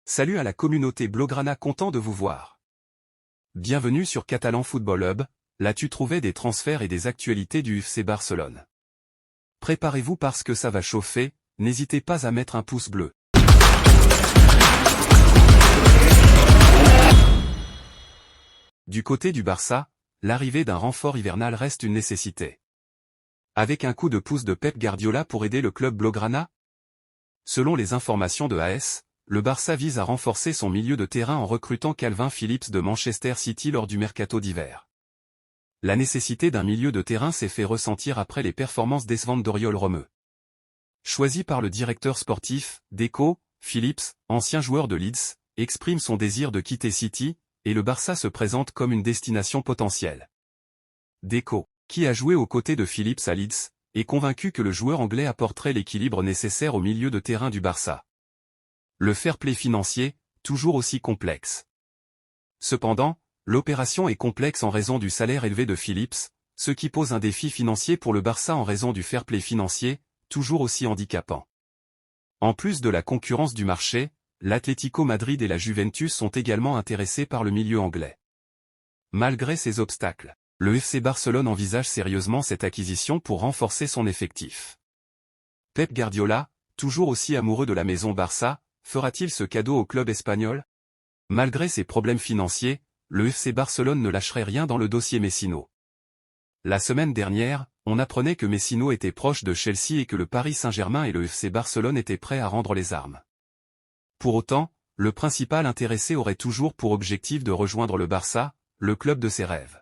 Salut à la communauté Blaugrana, content de vous voir. Bienvenue sur Catalan Football Hub, là tu trouvais des transferts et des actualités du FC Barcelone. Préparez-vous parce que ça va chauffer, n'hésitez pas à mettre un pouce bleu. Du côté du Barça, l'arrivée d'un renfort hivernal reste une nécessité. Avec un coup de pouce de Pep Guardiola pour aider le club Blaugrana? Selon les informations de AS, le Barça vise à renforcer son milieu de terrain en recrutant Calvin Phillips de Manchester City lors du mercato d'hiver. La nécessité d'un milieu de terrain s'est fait ressentir après les performances décevantes d'Oriol Romeu. Choisi par le directeur sportif, Deco, Phillips, ancien joueur de Leeds, exprime son désir de quitter City, et le Barça se présente comme une destination potentielle. Deco, qui a joué aux côtés de Phillips à Leeds, est convaincu que le joueur anglais apporterait l'équilibre nécessaire au milieu de terrain du Barça. Le fair play financier, toujours aussi complexe. Cependant, l'opération est complexe en raison du salaire élevé de Phillips, ce qui pose un défi financier pour le Barça en raison du fair play financier, toujours aussi handicapant. En plus de la concurrence du marché, l'Atlético Madrid et la Juventus sont également intéressés par le milieu anglais. Malgré ces obstacles, le FC Barcelone envisage sérieusement cette acquisition pour renforcer son effectif. Pep Guardiola, toujours aussi amoureux de la maison Barça, fera-t-il ce cadeau au club espagnol? Malgré ses problèmes financiers, le FC Barcelone ne lâcherait rien dans le dossier Messino. La semaine dernière, on apprenait que Messino était proche de Chelsea et que le Paris Saint-Germain et le FC Barcelone étaient prêts à rendre les armes. Pour autant, le principal intéressé aurait toujours pour objectif de rejoindre le Barça, le club de ses rêves.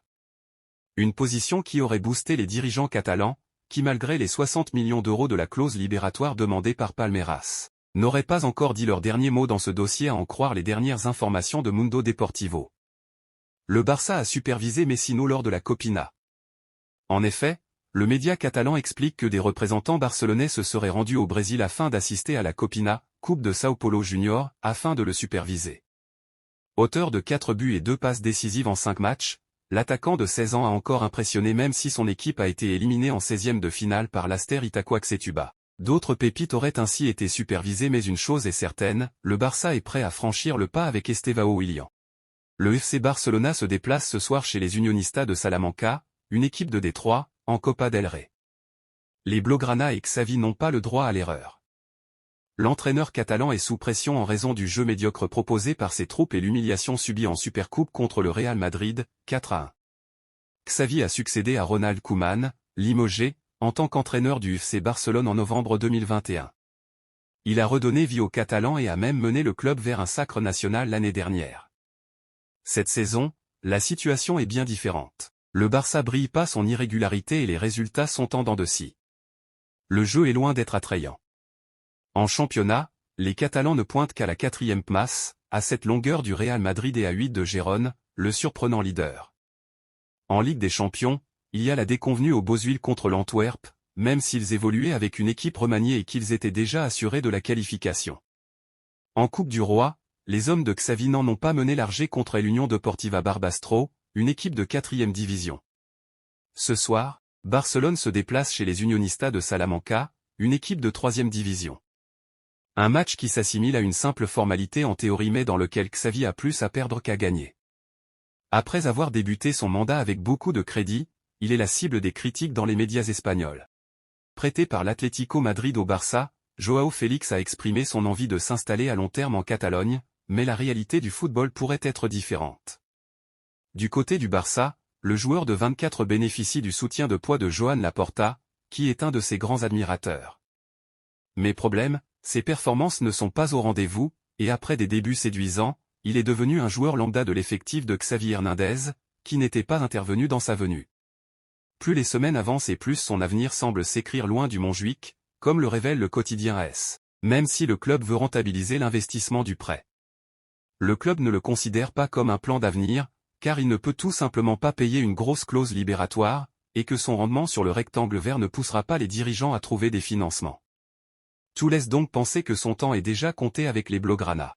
Une position qui aurait boosté les dirigeants catalans, qui malgré les 60 millions d'euros de la clause libératoire demandée par Palmeiras, n'auraient pas encore dit leur dernier mot dans ce dossier à en croire les dernières informations de Mundo Deportivo. Le Barça a supervisé Messino lors de la Copina. En effet, le média catalan explique que des représentants barcelonais se seraient rendus au Brésil afin d'assister à la Copina, Coupe de São Paulo Junior, afin de le superviser. Auteur de 4 buts et 2 passes décisives en 5 matchs, l'attaquant de 16 ans a encore impressionné même si son équipe a été éliminée en 16e de finale par l'Aster Itaquaquecetuba. D'autres pépites auraient ainsi été supervisées mais une chose est certaine, le Barça est prêt à franchir le pas avec Estevao Willian. Le FC Barcelona se déplace ce soir chez les Unionistas de Salamanca, une équipe de Détroit, en Copa del Rey. Les Blaugrana et Xavi n'ont pas le droit à l'erreur. L'entraîneur catalan est sous pression en raison du jeu médiocre proposé par ses troupes et l'humiliation subie en Supercoupe contre le Real Madrid, 4-1. Xavi a succédé à Ronald Koeman, limogé, en tant qu'entraîneur du FC Barcelone en novembre 2021. Il a redonné vie aux Catalans et a même mené le club vers un sacre national l'année dernière. Cette saison, la situation est bien différente. Le Barça brille pas son irrégularité et les résultats sont en dents de scie. Le jeu est loin d'être attrayant. En championnat, les Catalans ne pointent qu'à la 4e place, à cette longueur du Real Madrid et à 8 de Gérone, le surprenant leader. En Ligue des Champions, il y a la déconvenue au Boswil contre l'Antwerp, même s'ils évoluaient avec une équipe remaniée et qu'ils étaient déjà assurés de la qualification. En Coupe du Roi, les hommes de Xavi n'ont pas mené l'argé contre l'Union Deportiva Barbastro, une équipe de 4e division. Ce soir, Barcelone se déplace chez les Unionistas de Salamanca, une équipe de 3e division. Un match qui s'assimile à une simple formalité en théorie mais dans lequel Xavi a plus à perdre qu'à gagner. Après avoir débuté son mandat avec beaucoup de crédit, il est la cible des critiques dans les médias espagnols. Prêté par l'Atlético Madrid au Barça, Joao Félix a exprimé son envie de s'installer à long terme en Catalogne, mais la réalité du football pourrait être différente. Du côté du Barça, le joueur de 24 bénéficie du soutien de poids de Joan Laporta, qui est un de ses grands admirateurs. Mais problème, ses performances ne sont pas au rendez-vous, et après des débuts séduisants, il est devenu un joueur lambda de l'effectif de Xavi Hernandez, qui n'était pas intervenu dans sa venue. Plus les semaines avancent et plus son avenir semble s'écrire loin du Montjuïc, comme le révèle le quotidien AS, même si le club veut rentabiliser l'investissement du prêt. Le club ne le considère pas comme un plan d'avenir, car il ne peut tout simplement pas payer une grosse clause libératoire, et que son rendement sur le rectangle vert ne poussera pas les dirigeants à trouver des financements. Tout laisse donc penser que son temps est déjà compté avec les Blaugrana.